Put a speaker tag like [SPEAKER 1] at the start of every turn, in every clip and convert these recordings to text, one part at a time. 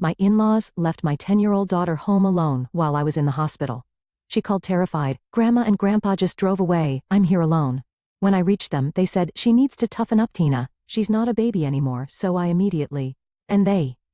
[SPEAKER 1] My in-laws left my 10-year-old daughter home alone while I was in the hospital. She called terrified, "Grandma and Grandpa just drove away, I'm here alone." When I reached them, they said, "She needs to toughen up, Tina. She's not a baby anymore," so I immediately.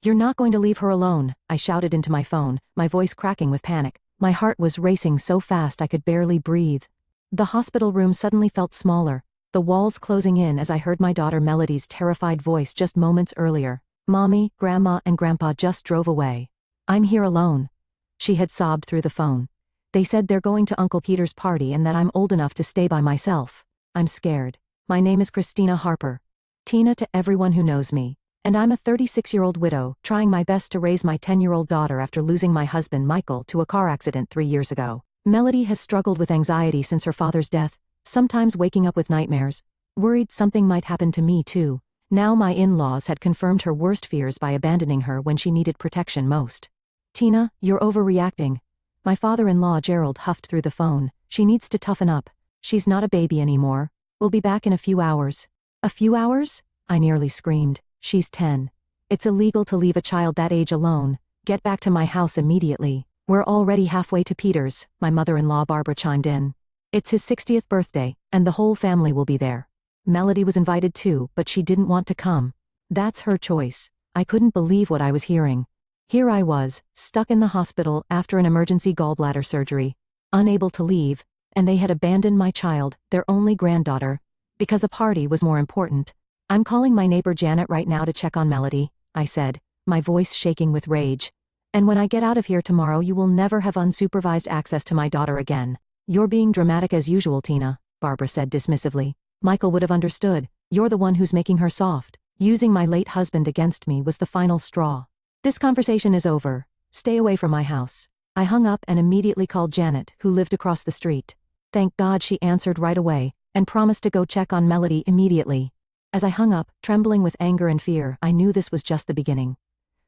[SPEAKER 1] "You're not going to leave her alone," I shouted into my phone, my voice cracking with panic. My heart was racing so fast I could barely breathe. The hospital room suddenly felt smaller, the walls closing in as I heard my daughter Melody's terrified voice just moments earlier. "Mommy, Grandma, and Grandpa just drove away. I'm here alone." She had sobbed through the phone. "They said they're going to Uncle Peter's party and that I'm old enough to stay by myself. I'm scared. My name is Christina Harper. Tina to everyone who knows me. And I'm a 36-year-old widow, trying my best to raise my 10-year-old daughter after losing my husband Michael to a car accident 3 years ago. Melody has struggled with anxiety since her father's death, sometimes waking up with nightmares, worried something might happen to me too. Now my in-laws had confirmed her worst fears by abandoning her when she needed protection most. "Tina, you're overreacting." My father-in-law Gerald huffed through the phone. "She needs to toughen up. She's not a baby anymore. We'll be back in a few hours." "A few hours?" I nearly screamed. "She's 10. It's illegal to leave a child that age alone. Get back to my house immediately." "We're already halfway to Peter's," my mother-in-law Barbara chimed in. "It's his 60th birthday, and the whole family will be there." Melody was invited too, but she didn't want to come. That's her choice. I couldn't believe what I was hearing. Here I was, stuck in the hospital after an emergency gallbladder surgery, unable to leave, and they had abandoned my child, their only granddaughter, because a party was more important. "I'm calling my neighbor Janet right now to check on Melody," I said, my voice shaking with rage. "And when I get out of here tomorrow you will never have unsupervised access to my daughter again." "You're being dramatic as usual, Tina," Barbara said dismissively. "Michael would have understood. You're the one who's making her soft." Using my late husband against me was the final straw. "This conversation is over. Stay away from my house." I hung up and immediately called Janet, who lived across the street. Thank God she answered right away, and promised to go check on Melody immediately. As I hung up, trembling with anger and fear, I knew this was just the beginning.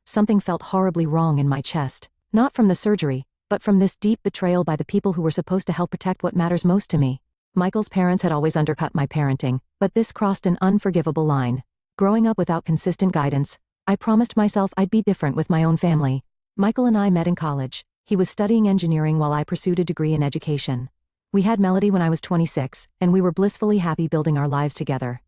[SPEAKER 1] Something felt horribly wrong in my chest, not from the surgery, but from this deep betrayal by the people who were supposed to help protect what matters most to me. Michael's parents had always undercut my parenting, but this crossed an unforgivable line. Growing up without consistent guidance, I promised myself I'd be different with my own family. Michael and I met in college. He was studying engineering while I pursued a degree in education. We had Melody when I was 26, and we were blissfully happy building our lives together.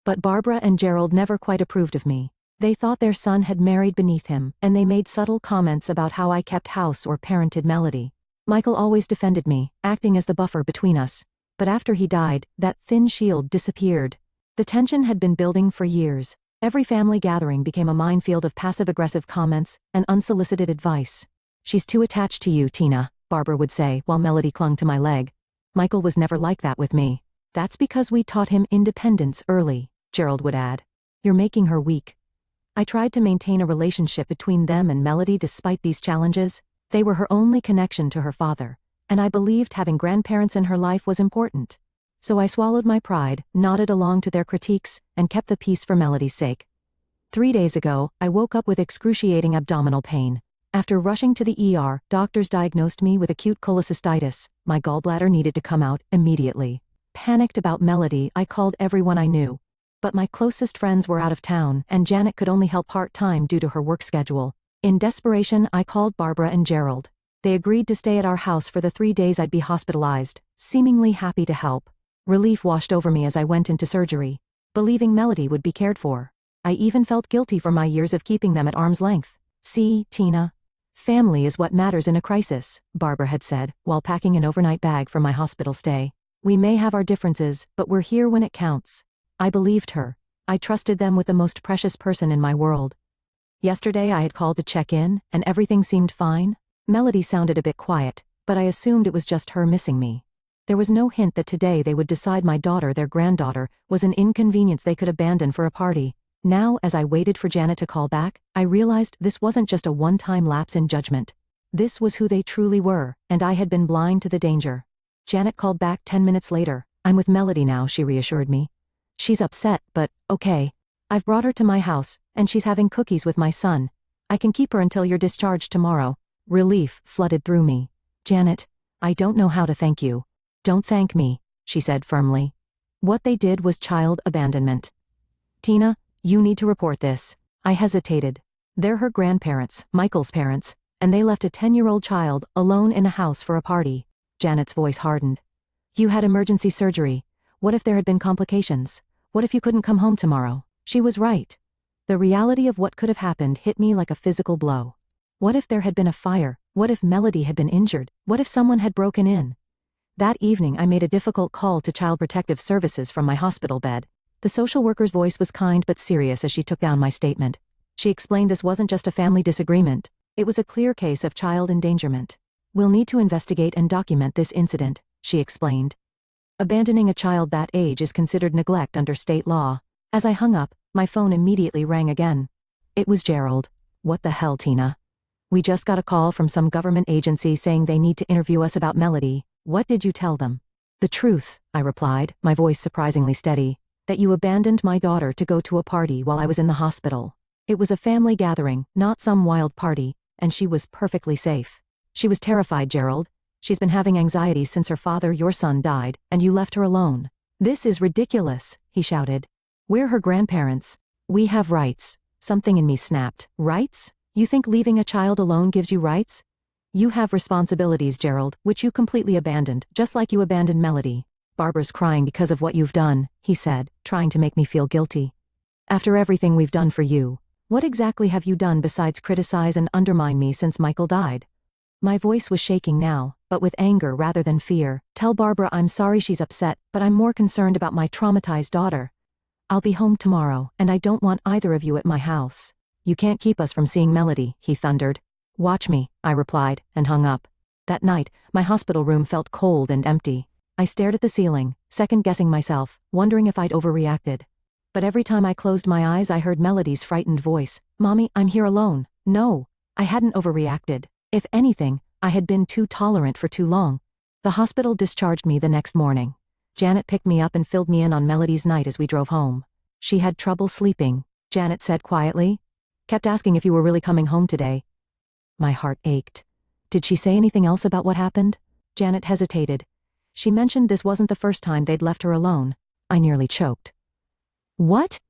[SPEAKER 1] But Barbara and Gerald never quite approved of me. They thought their son had married beneath him, and they made subtle comments about how I kept house or parented Melody. Michael always defended me, acting as the buffer between us. But after he died, that thin shield disappeared. The tension had been building for years. Every family gathering became a minefield of passive-aggressive comments and unsolicited advice. "She's too attached to you, Tina," Barbara would say while Melody clung to my leg. "Michael was never like that with me." "That's because we taught him independence early," Gerald would add. "You're making her weak." I tried to maintain a relationship between them and Melody despite these challenges. They were her only connection to her father, and I believed having grandparents in her life was important. So I swallowed my pride, nodded along to their critiques, and kept the peace for Melody's sake. 3 days ago, I woke up with excruciating abdominal pain. After rushing to the ER, doctors diagnosed me with acute cholecystitis. My gallbladder needed to come out immediately. Panicked about Melody, I called everyone I knew. But my closest friends were out of town, and Janet could only help part-time due to her work schedule. In desperation, I called Barbara and Gerald. They agreed to stay at our house for the 3 days I'd be hospitalized, seemingly happy to help. Relief washed over me as I went into surgery, believing Melody would be cared for. I even felt guilty for my years of keeping them at arm's length. "See, Tina, family is what matters in a crisis," Barbara had said, while packing an overnight bag for my hospital stay. "We may have our differences, but we're here when it counts." I believed her. I trusted them with the most precious person in my world. Yesterday I had called to check in, and everything seemed fine. Melody sounded a bit quiet, but I assumed it was just her missing me. There was no hint that today they would decide my daughter, their granddaughter, was an inconvenience they could abandon for a party. Now, as I waited for Janet to call back, I realized this wasn't just a one-time lapse in judgment. This was who they truly were, and I had been blind to the danger. Janet called back 10 minutes later. "I'm with Melody now," she reassured me. "She's upset, but okay. I've brought her to my house, and she's having cookies with my son. I can keep her until you're discharged tomorrow." Relief flooded through me. "Janet, I don't know how to thank you." "Don't thank me," she said firmly. "What they did was child abandonment. Tina, you need to report this." I hesitated. They're her grandparents, Michael's parents, and they left a 10-year-old child alone in a house for a party. Janet's voice hardened. You had emergency surgery. What if there had been complications? What if you couldn't come home tomorrow? She was right. The reality of what could have happened hit me like a physical blow. What if there had been a fire? What if Melody had been injured? What if someone had broken in? That evening I made a difficult call to Child Protective Services from my hospital bed. The social worker's voice was kind but serious as she took down my statement. She explained this wasn't just a family disagreement. It was a clear case of child endangerment. We'll need to investigate and document this incident, she explained. Abandoning a child that age is considered neglect under state law. As I hung up, my phone immediately rang again. It was Gerald. What the hell, Tina? We just got a call from some government agency saying they need to interview us about Melody. What did you tell them? The truth, I replied, my voice surprisingly steady. That you abandoned my daughter to go to a party while I was in the hospital. It was a family gathering, not some wild party, and she was perfectly safe. She was terrified, Gerald. She's been having anxiety since her father, your son, died, and you left her alone. This is ridiculous, he shouted. We're her grandparents. We have rights. Something in me snapped. Rights? You think leaving a child alone gives you rights? You have responsibilities, Gerald, which you completely abandoned, just like you abandoned Melody. Barbara's crying because of what you've done, he said, trying to make me feel guilty. After everything we've done for you, what exactly have you done besides criticize and undermine me since Michael died? My voice was shaking now, but with anger rather than fear. Tell Barbara I'm sorry she's upset, but I'm more concerned about my traumatized daughter. I'll be home tomorrow, and I don't want either of you at my house. You can't keep us from seeing Melody, he thundered. Watch me, I replied, and hung up. That night, my hospital room felt cold and empty. I stared at the ceiling, second-guessing myself, wondering if I'd overreacted. But every time I closed my eyes I heard Melody's frightened voice. Mommy, I'm here alone. No, I hadn't overreacted. If anything, I had been too tolerant for too long. The hospital discharged me the next morning. Janet picked me up and filled me in on Melody's night as we drove home. She had trouble sleeping, Janet said quietly. Kept asking if you were really coming home today. My heart ached. Did she say anything else about what happened? Janet hesitated. She mentioned this wasn't the first time they'd left her alone. I nearly choked. What?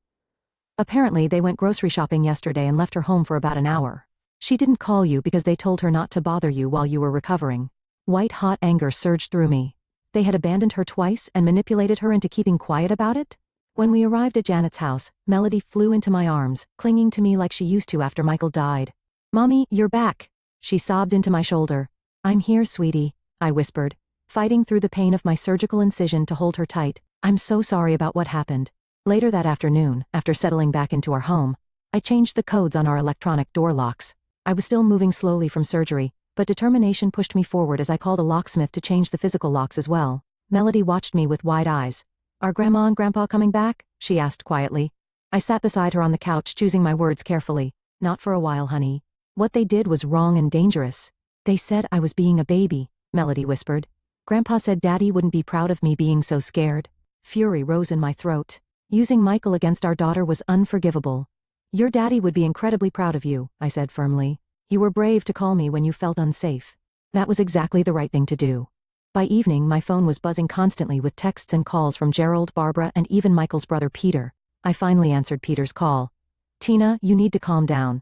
[SPEAKER 1] Apparently they went grocery shopping yesterday and left her home for about an hour. She didn't call you because they told her not to bother you while you were recovering. White-hot anger surged through me. They had abandoned her twice and manipulated her into keeping quiet about it? When we arrived at Janet's house, Melody flew into my arms, clinging to me like she used to after Michael died. Mommy, you're back. She sobbed into my shoulder. I'm here, sweetie, I whispered, fighting through the pain of my surgical incision to hold her tight. I'm so sorry about what happened. Later that afternoon, after settling back into our home, I changed the codes on our electronic door locks. I was still moving slowly from surgery, but determination pushed me forward as I called a locksmith to change the physical locks as well. Melody watched me with wide eyes. Are Grandma and Grandpa coming back? She asked quietly. I sat beside her on the couch, choosing my words carefully. Not for a while, honey. What they did was wrong and dangerous. They said I was being a baby, Melody whispered. Grandpa said Daddy wouldn't be proud of me being so scared. Fury rose in my throat. Using Michael against our daughter was unforgivable. Your daddy would be incredibly proud of you, I said firmly. You were brave to call me when you felt unsafe. That was exactly the right thing to do. By evening, my phone was buzzing constantly with texts and calls from Gerald, Barbara, and even Michael's brother Peter. I finally answered Peter's call. Tina, you need to calm down.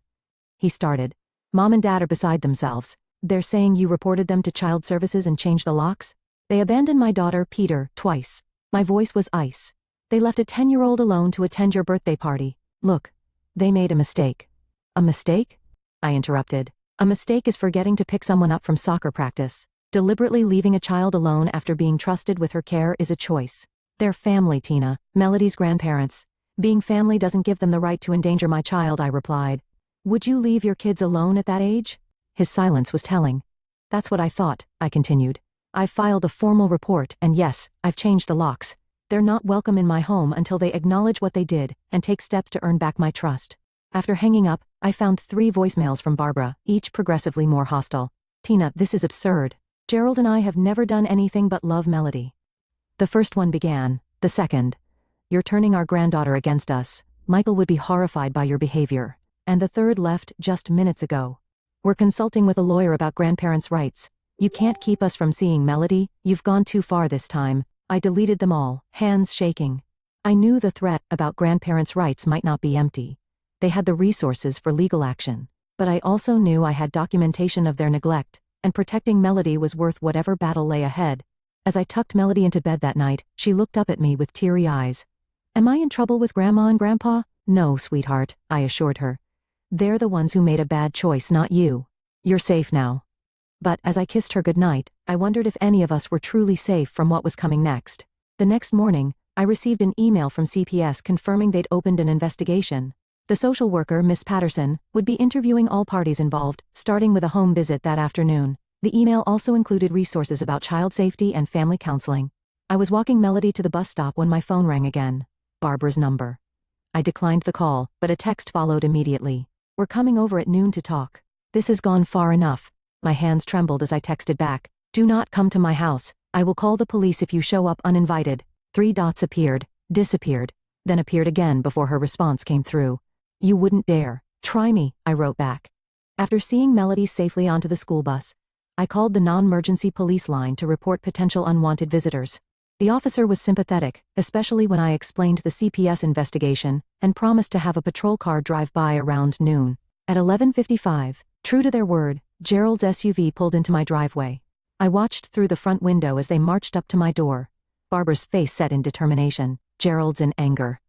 [SPEAKER 1] He started. Mom and Dad are beside themselves. They're saying you reported them to child services and changed the locks? They abandoned my daughter, Peter, twice. My voice was ice. They left a 10-year-old alone to attend your birthday party. Look, they made a mistake. A mistake? I interrupted. A mistake is forgetting to pick someone up from soccer practice. Deliberately leaving a child alone after being trusted with her care is a choice. They're family, Tina, Melody's grandparents. Being family doesn't give them the right to endanger my child, I replied. Would you leave your kids alone at that age? His silence was telling. That's what I thought, I continued. I've filed a formal report, and yes, I've changed the locks. They're not welcome in my home until they acknowledge what they did and take steps to earn back my trust. After hanging up, I found 3 voicemails from Barbara, each progressively more hostile. Tina, this is absurd. Gerald and I have never done anything but love Melody. The first one began. The second. You're turning our granddaughter against us. Michael would be horrified by your behavior. And the third left just minutes ago. We're consulting with a lawyer about grandparents' rights. You can't keep us from seeing Melody. You've gone too far this time. I deleted them all, hands shaking. I knew the threat about grandparents' rights might not be empty. They had the resources for legal action. But I also knew I had documentation of their neglect, and protecting Melody was worth whatever battle lay ahead. As I tucked Melody into bed that night, she looked up at me with teary eyes. "Am I in trouble with Grandma and Grandpa?" "No, sweetheart," I assured her. "They're the ones who made a bad choice, not you. You're safe now." But as I kissed her goodnight, I wondered if any of us were truly safe from what was coming next. The next morning, I received an email from CPS confirming they'd opened an investigation. The social worker, Miss Patterson, would be interviewing all parties involved, starting with a home visit that afternoon. The email also included resources about child safety and family counseling. I was walking Melody to the bus stop when my phone rang again. Barbara's number. I declined the call, but a text followed immediately. "We're coming over at noon to talk. This has gone far enough." My hands trembled as I texted back. "Do not come to my house. I will call the police if you show up uninvited." 3 dots appeared, disappeared, then appeared again before her response came through. "You wouldn't dare. Try me," I wrote back. After seeing Melody safely onto the school bus, I called the non-emergency police line to report potential unwanted visitors. The officer was sympathetic, especially when I explained the CPS investigation, and promised to have a patrol car drive by around noon. At 11:55, true to their word, Gerald's SUV pulled into my driveway. I watched through the front window as they marched up to my door. Barbara's face set in determination, Gerald's in anger.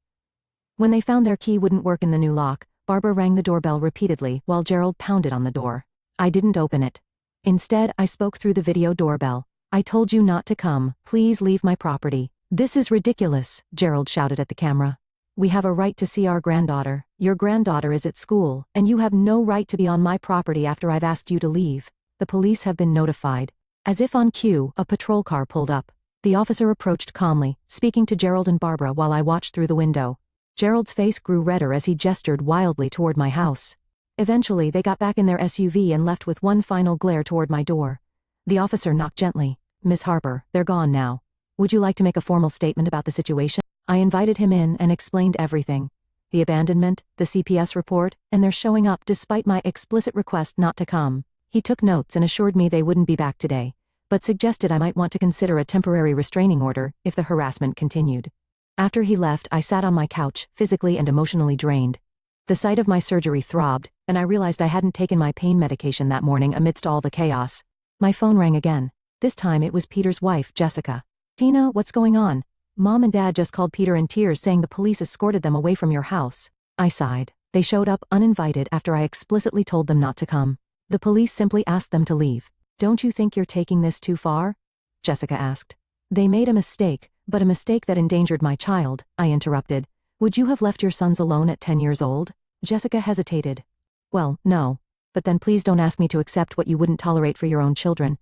[SPEAKER 1] When they found their key wouldn't work in the new lock, Barbara rang the doorbell repeatedly while Gerald pounded on the door. I didn't open it. Instead, I spoke through the video doorbell. "I told you not to come. Please leave my property." "This is ridiculous," Gerald shouted at the camera. "We have a right to see our granddaughter. Your granddaughter is at school, and you have no right to be on my property after I've asked you to leave. The police have been notified." As if on cue, a patrol car pulled up. The officer approached calmly, speaking to Gerald and Barbara while I watched through the window. Gerald's face grew redder as he gestured wildly toward my house. Eventually, they got back in their SUV and left with one final glare toward my door. The officer knocked gently. "Miss Harper, they're gone now. Would you like to make a formal statement about the situation?" I invited him in and explained everything. The abandonment, the CPS report, and their showing up despite my explicit request not to come. He took notes and assured me they wouldn't be back today, but suggested I might want to consider a temporary restraining order if the harassment continued. After he left, I sat on my couch, physically and emotionally drained. The site of my surgery throbbed, and I realized I hadn't taken my pain medication that morning amidst all the chaos. My phone rang again. This time it was Peter's wife, Jessica. "Tina, what's going on? Mom and Dad just called Peter in tears saying the police escorted them away from your house." I sighed. "They showed up uninvited after I explicitly told them not to come. The police simply asked them to leave." "Don't you think you're taking this too far?" Jessica asked. "They made a mistake, but a mistake that endangered my child," I interrupted. "Would you have left your sons alone at 10 years old?" Jessica hesitated. "Well, no. But then please don't ask me to accept what you wouldn't tolerate for your own children."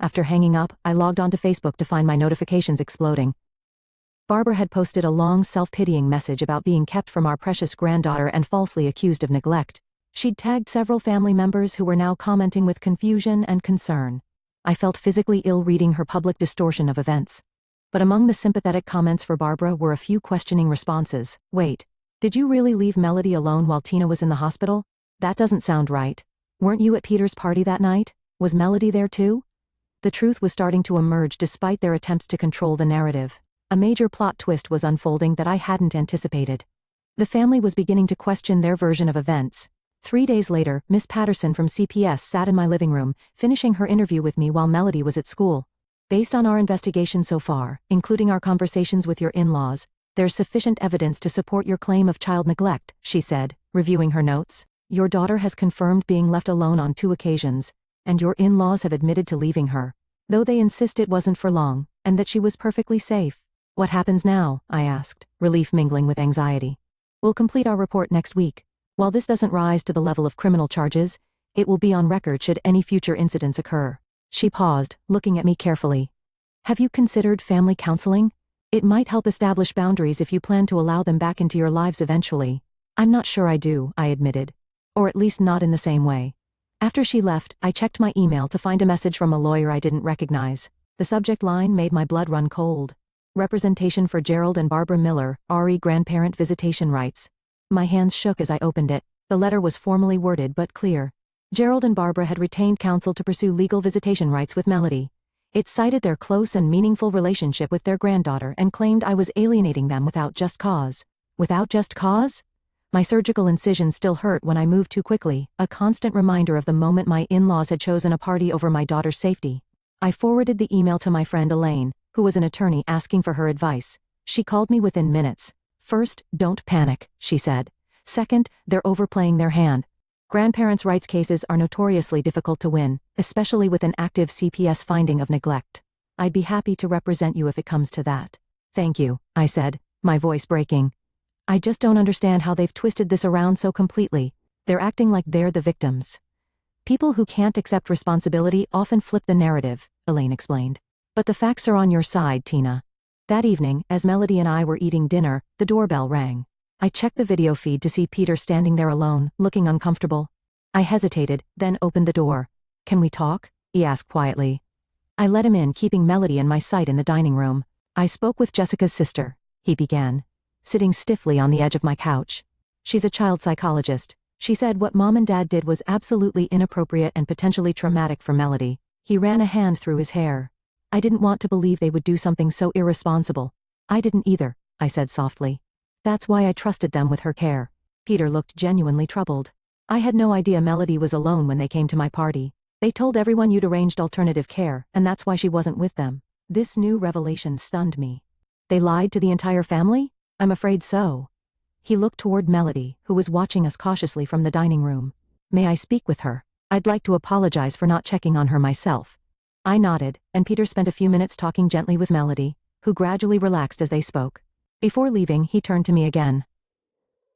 [SPEAKER 1] After hanging up, I logged onto Facebook to find my notifications exploding. Barbara had posted a long self-pitying message about being kept from our precious granddaughter and falsely accused of neglect. She'd tagged several family members who were now commenting with confusion and concern. I felt physically ill reading her public distortion of events. But among the sympathetic comments for Barbara were a few questioning responses. "Wait, did you really leave Melody alone while Tina was in the hospital? That doesn't sound right. Weren't you at Peter's party that night? Was Melody there too?" The truth was starting to emerge despite their attempts to control the narrative. A major plot twist was unfolding that I hadn't anticipated. The family was beginning to question their version of events. 3 days later, Miss Patterson from CPS sat in my living room, finishing her interview with me while Melody was at school. "Based on our investigation so far, including our conversations with your in-laws, there's sufficient evidence to support your claim of child neglect," she said, reviewing her notes. "Your daughter has confirmed being left alone on 2 occasions, and your in-laws have admitted to leaving her, though they insist it wasn't for long, and that she was perfectly safe." "What happens now?" I asked, relief mingling with anxiety. "We'll complete our report next week. While this doesn't rise to the level of criminal charges, it will be on record should any future incidents occur." She paused, looking at me carefully. "Have you considered family counseling? It might help establish boundaries if you plan to allow them back into your lives eventually." "I'm not sure I do," I admitted. "Or at least not in the same way." After she left, I checked my email to find a message from a lawyer I didn't recognize. The subject line made my blood run cold. "Representation for Gerald and Barbara Miller, RE grandparent visitation rights." My hands shook as I opened it. The letter was formally worded but clear. Gerald and Barbara had retained counsel to pursue legal visitation rights with Melody. It cited their close and meaningful relationship with their granddaughter and claimed I was alienating them without just cause. Without just cause? My surgical incisions still hurt when I moved too quickly, a constant reminder of the moment my in-laws had chosen a party over my daughter's safety. I forwarded the email to my friend Elaine, who was an attorney, asking for her advice. She called me within minutes. First, don't panic, she said. Second, they're overplaying their hand. Grandparents' rights cases are notoriously difficult to win, especially with an active CPS finding of neglect. I'd be happy to represent you if it comes to that. Thank you, I said, my voice breaking. I just don't understand how they've twisted this around so completely. They're acting like they're the victims. People who can't accept responsibility often flip the narrative, Elaine explained. But the facts are on your side, Tina. That evening, as Melody and I were eating dinner, the doorbell rang. I checked the video feed to see Peter standing there alone, looking uncomfortable. I hesitated, then opened the door. Can we talk? He asked quietly. I let him in, keeping Melody in my sight in the dining room. I spoke with Jessica's sister, he began, sitting stiffly on the edge of my couch. She's a child psychologist. She said what Mom and Dad did was absolutely inappropriate and potentially traumatic for Melody. He ran a hand through his hair. I didn't want to believe they would do something so irresponsible. I didn't either, I said softly. That's why I trusted them with her care. Peter looked genuinely troubled. I had no idea Melody was alone when they came to my party. They told everyone you'd arranged alternative care, and that's why she wasn't with them. This new revelation stunned me. They lied to the entire family? I'm afraid so. He looked toward Melody, who was watching us cautiously from the dining room. May I speak with her? I'd like to apologize for not checking on her myself. I nodded, and Peter spent a few minutes talking gently with Melody, who gradually relaxed as they spoke. Before leaving, he turned to me again.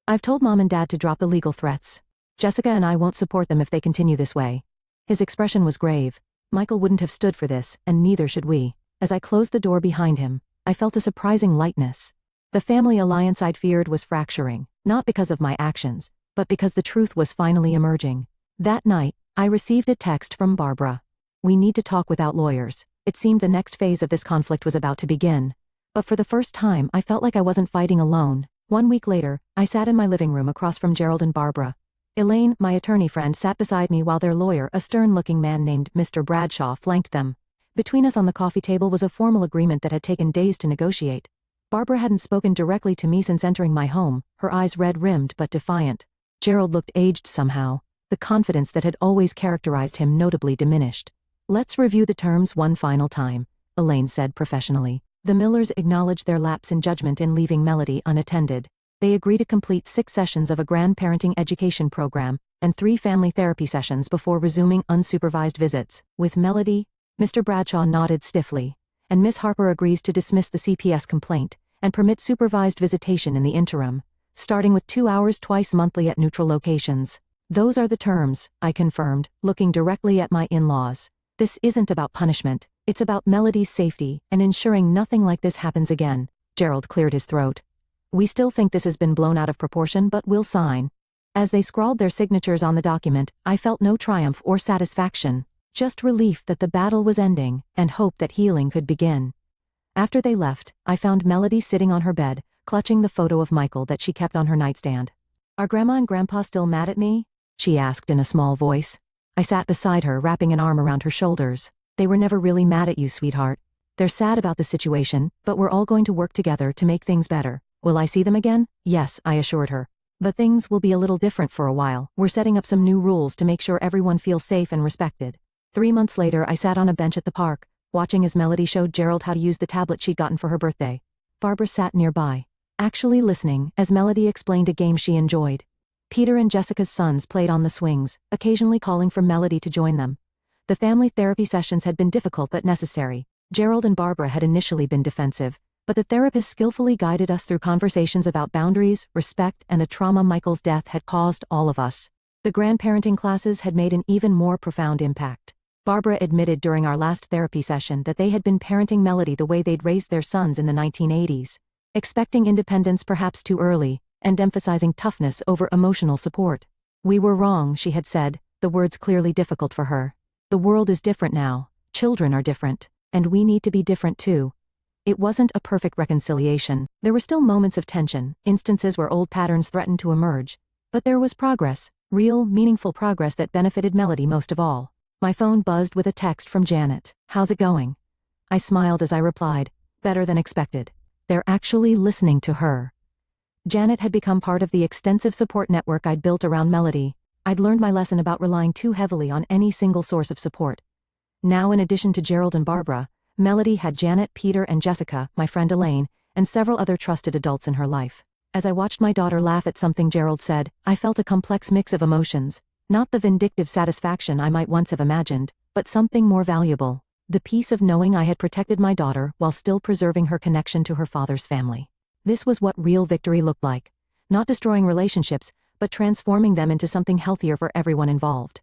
[SPEAKER 1] I've told Mom and Dad to drop the legal threats. Jessica and I won't support them if they continue this way. His expression was grave. Michael wouldn't have stood for this, and neither should we. As I closed the door behind him, I felt a surprising lightness. The family alliance I'd feared was fracturing, not because of my actions, but because the truth was finally emerging. That night, I received a text from Barbara. We need to talk without lawyers. It seemed the next phase of this conflict was about to begin. But for the first time, I felt like I wasn't fighting alone. 1 week later, I sat in my living room across from Gerald and Barbara. Elaine, my attorney friend, sat beside me while their lawyer, a stern-looking man named Mr. Bradshaw, flanked them. Between us on the coffee table was a formal agreement that had taken days to negotiate. Barbara hadn't spoken directly to me since entering my home, her eyes red-rimmed but defiant. Gerald looked aged somehow. The confidence that had always characterized him notably diminished. Let's review the terms one final time, Elaine said professionally. The Millers acknowledged their lapse in judgment in leaving Melody unattended. They agreed to complete 6 sessions of a grandparenting education program and 3 family therapy sessions before resuming unsupervised visits. With Melody, Mr. Bradshaw nodded stiffly, and Miss Harper agrees to dismiss the CPS complaint and permit supervised visitation in the interim, starting with 2 hours twice monthly at neutral locations. Those are the terms, I confirmed, looking directly at my in-laws. This isn't about punishment. It's about Melody's safety and ensuring nothing like this happens again. Gerald cleared his throat. We still think this has been blown out of proportion, but we'll sign. As they scrawled their signatures on the document, I felt no triumph or satisfaction, just relief that the battle was ending and hope that healing could begin. After they left, I found Melody sitting on her bed, clutching the photo of Michael that she kept on her nightstand. Are Grandma and Grandpa still mad at me? She asked in a small voice. I sat beside her, wrapping an arm around her shoulders. They were never really mad at you, sweetheart. They're sad about the situation, but we're all going to work together to make things better. Will I see them again? Yes, I assured her. But things will be a little different for a while. We're setting up some new rules to make sure everyone feels safe and respected. 3 months later, I sat on a bench at the park, watching as Melody showed Gerald how to use the tablet she'd gotten for her birthday. Barbara sat nearby, actually listening as Melody explained a game she enjoyed. Peter and Jessica's sons played on the swings, occasionally calling for Melody to join them. The family therapy sessions had been difficult but necessary. Gerald and Barbara had initially been defensive, but the therapist skillfully guided us through conversations about boundaries, respect, and the trauma Michael's death had caused all of us. The grandparenting classes had made an even more profound impact. Barbara admitted during our last therapy session that they had been parenting Melody the way they'd raised their sons in the 1980s, expecting independence perhaps too early, and emphasizing toughness over emotional support. We were wrong, she had said, the words clearly difficult for her. The world is different now, children are different, and we need to be different too. It wasn't a perfect reconciliation. There were still moments of tension, instances where old patterns threatened to emerge. But there was progress, real, meaningful progress that benefited Melody most of all. My phone buzzed with a text from Janet. How's it going? I smiled as I replied, better than expected. They're actually listening to her. Janet had become part of the extensive support network I'd built around Melody. I'd learned my lesson about relying too heavily on any single source of support. Now, in addition to Gerald and Barbara, Melody had Janet, Peter, and Jessica, my friend Elaine, and several other trusted adults in her life. As I watched my daughter laugh at something Gerald said, I felt a complex mix of emotions. Not the vindictive satisfaction I might once have imagined, but something more valuable. The peace of knowing I had protected my daughter while still preserving her connection to her father's family. This was what real victory looked like. Not destroying relationships, but transforming them into something healthier for everyone involved.